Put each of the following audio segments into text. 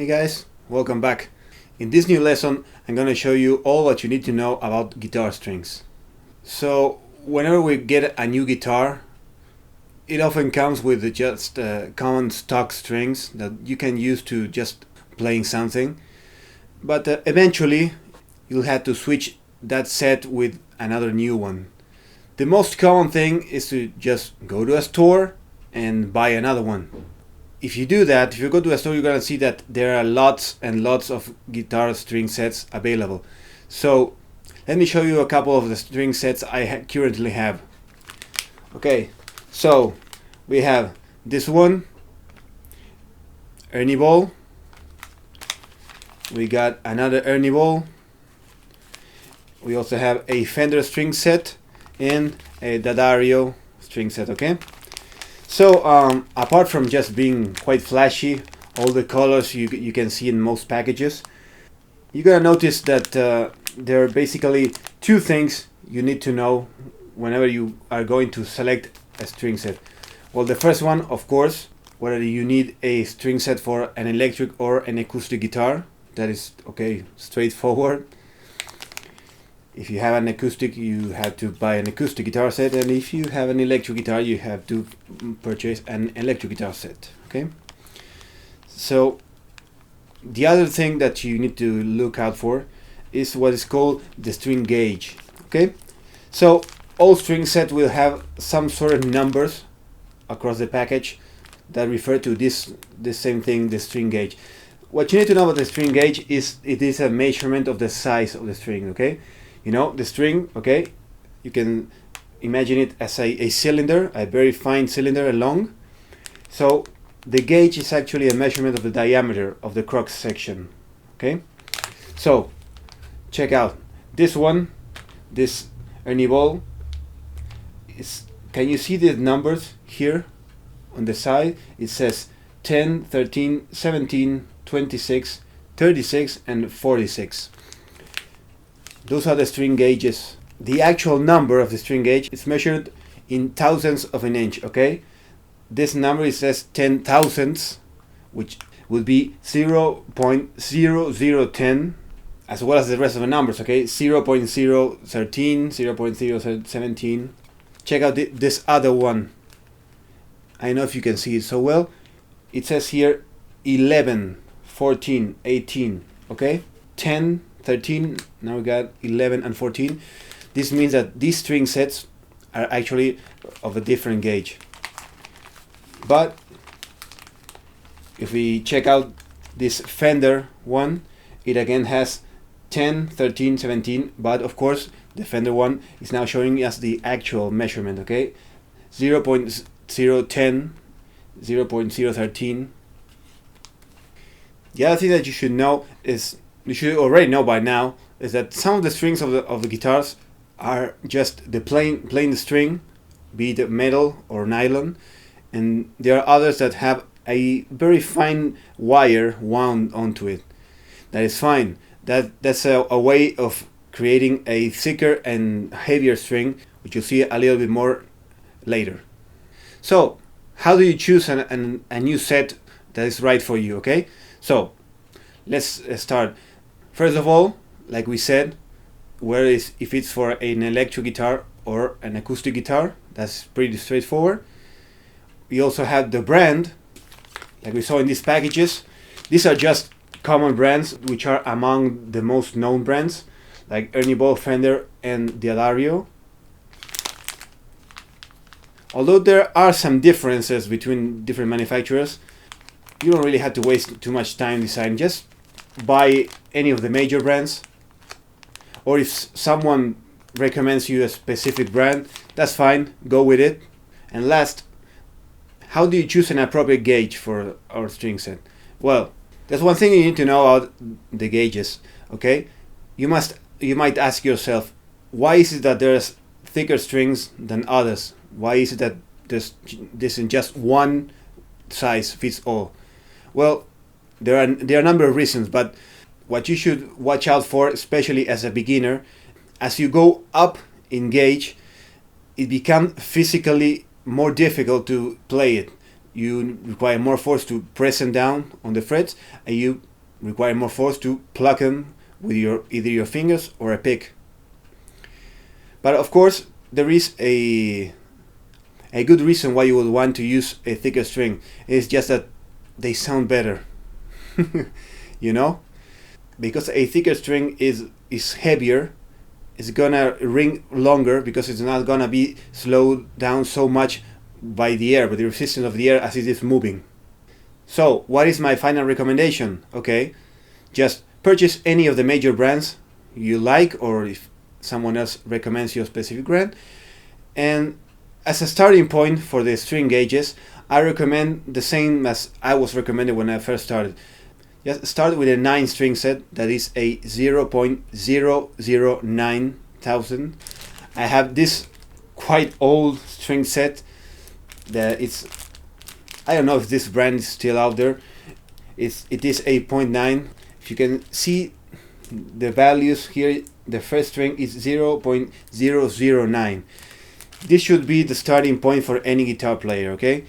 guys, welcome back. In this new lesson I'm going to show you all what you need to know about guitar strings. So whenever we get a new guitar, it often comes with just common stock strings that you can use to just playing something, but eventually you'll have to switch that set with another new one. The most common thing is to just go to a store and buy another one. If you do that, if you go to a store, you're gonna see that there are lots and lots of guitar string sets available. So let me show you a couple of the string sets I currently have. Okay, so we have this one, Ernie Ball. We got another Ernie Ball. We also have a Fender string set and a D'Addario string set. Okay. So apart from just being quite flashy, all the colors you can see in most packages, you're gonna notice that there are basically two things you need to know whenever you are going to select a string set. Well, the first one, of course, whether you need a string set for an electric or an acoustic guitar. That is okay, straightforward. If you have an acoustic, you have to buy an acoustic guitar set, and if you have an electric guitar, you have to purchase an electric guitar set. Okay. So the other thing that you need to look out for is what is called the string gauge. Okay. So all string sets will have some sort of numbers across the package that refer to this same thing, the string gauge. What you need to know about the string gauge is it is a measurement of the size of the string. Okay. You know, the string, okay, you can imagine it as a cylinder, a very fine cylinder, long. So the gauge is actually a measurement of the diameter of the cross section. Okay, so check out this one, this Ernie Ball. Can you see the numbers here on the side? It says 10, 13, 17, 26, 36, and 46. Those are the string gauges. The actual number of the string gauge is measured in thousandths of an inch, okay? This number, it says 10 thousandths, which would be 0.0010, as well as the rest of the numbers, okay? 0.013, 0.017. Check out this other one. I don't know if you can see it so well. It says here 11, 14, 18, okay? 10, 13, now we got 11 and 14. This means that these string sets are actually of a different gauge. But if we check out this Fender one, it again has 10, 13, 17, but of course the Fender one is now showing us the actual measurement, okay? 0.010, 0.013. The other thing that you should know is, you should already know by now, is that some of the strings of the guitars are just the plain string, be it metal or nylon, and there are others that have a very fine wire wound onto it. That is fine. That's a way of creating a thicker and heavier string, which you'll see a little bit more later. So how do you choose a new set that is right for you? Okay, so let's start. First of all, like we said, if it's for an electric guitar or an acoustic guitar, that's pretty straightforward. We also have the brand, like we saw in these packages. These are just common brands, which are among the most known brands, like Ernie Ball, Fender, and D'Addario. Although there are some differences between different manufacturers, you don't really have to waste too much time deciding. Just buy any of the major brands, or if someone recommends you a specific brand, that's fine, go with it. And last, how do you choose an appropriate gauge for our string set? Well, there's one thing you need to know about the gauges. Okay, you might ask yourself, why is it that there's thicker strings than others? Why is it that this isn't just one size fits all? Well, there are a number of reasons, but what you should watch out for, especially as a beginner, as you go up in gauge, it becomes physically more difficult to play it. You require more force to press them down on the frets, and you require more force to pluck them with either your fingers or a pick. But of course, there is a good reason why you would want to use a thicker string. It's just that they sound better. You know, because a thicker string is heavier, it's gonna ring longer because it's not gonna be slowed down so much by the air, by the resistance of the air as it is moving. So what is my final recommendation? Okay, just purchase any of the major brands you like, or if someone else recommends you a specific brand. And as a starting point for the string gauges, I recommend the same as I was recommended when I first started. Just start with a 9 string set, that is a 0.009 thousand. I have this quite old string set that I don't know if this brand is still out there. It is a 0.9. If you can see the values here, the first string is 0.009. This should be the starting point for any guitar player, okay?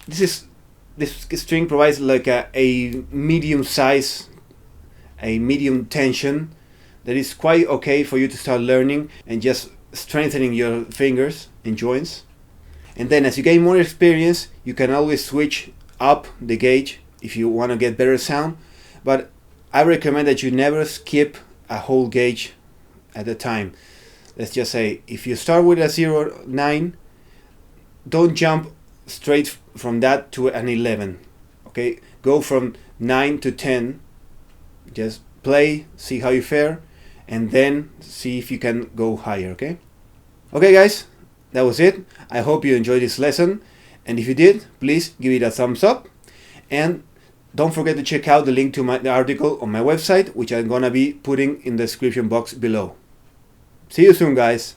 This string provides like a medium size, a medium tension that is quite okay for you to start learning and just strengthening your fingers and joints. And then as you gain more experience, you can always switch up the gauge if you want to get better sound. But I recommend that you never skip a whole gauge at a time. Let's just say if you start with a 0.9, don't jump straight from that to an 11. Okay, go from 9 to 10. Just play, see how you fare, and then see if you can go higher. Okay guys, that was it. I hope you enjoyed this lesson, and if you did, please give it a thumbs up, and don't forget to check out the link to the article on my website, which I'm gonna be putting in the description box below. See you soon, guys.